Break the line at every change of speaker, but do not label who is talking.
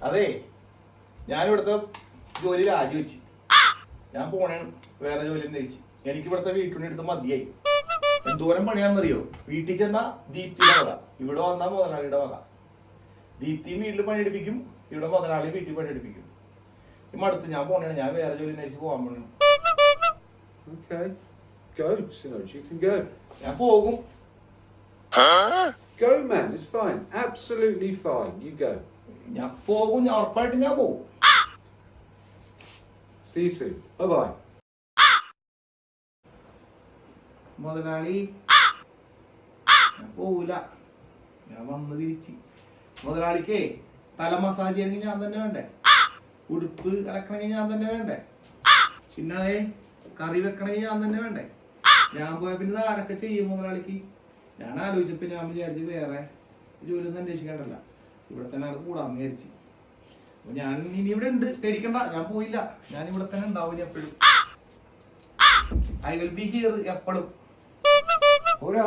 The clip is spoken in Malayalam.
അതെ, ഞാനിവിടുത്തെ ജോലി രാജിവെച്ച് ഞാൻ പോണേണ് വേറെ ജോലി അന്വേഷിച്ച്. എനിക്ക് ഇവിടുത്തെ വീട്ടിനെടുത്ത് മതിയായി. എന്തോരം പണിയാണെന്നറിയോ? വീട്ടിൽ ചെന്നാ ദീപ്തിയുടെ വക, ഇവിടെ വന്നാ മുതലാളിയുടെ വക. ദീപ്തിയും വീട്ടിൽ പണിയെടുപ്പിക്കും, ഇവിടെ മുതലാളി വീട്ടിൽ പണിയെടുപ്പിക്കും. ഈ മടുത്ത് ഞാൻ പോണേണ്, ഞാൻ വേറെ ജോലി അന്വേഷിച്ച് പോകാൻ പോണേണ്. ഞാൻ പോകും.
Go, man. It's fine. Absolutely fine. You go.
ഞാൻ പോകും, ഞാൻ ഉറപ്പായിട്ട് ഞാൻ പോകും.
See you soon. Bye-bye.
മുതലാളി, ഞാൻ പോവൂല. ഞാൻ വന്ന് തിരിച്ച്. മുതലാളിക്കേ തല മസാജ് ചെയ്യണമെങ്കിൽ ഞാൻ തന്നെ വേണ്ടേ? ഉടുപ്പ് അലക്കണമെങ്കിൽ ഞാൻ തന്നെ വേണ്ടേ? പിന്നെ അതേ കറി വെക്കണമെങ്കിൽ ഞാൻ തന്നെ വേണ്ടേ? ഞാൻ പോയ പിന്നെ ആരൊക്കെ ചെയ്യും മുതലാളിക്ക്? ഞാൻ ആലോചിച്ചപ്പോ ഞാൻ വിചാരിച്ച് വേറെ ജോലി ഒന്നും അന്വേഷിക്കണ്ടല്ല, ഇവിടെ തന്നെ അവിടെ കൂടാന്ന് വിചാരിച്ച്. അപ്പൊ ഞാൻ ഇനി ഇവിടെ ഉണ്ട്, പേടിക്കണ്ട, ഞാൻ പോയില്ല. ഞാൻ ഇവിടെ തന്നെ ഉണ്ടാവും എപ്പോഴും. ഐ വിൽ ബി ഹിയർ എപ്പോഴും.
Hold on,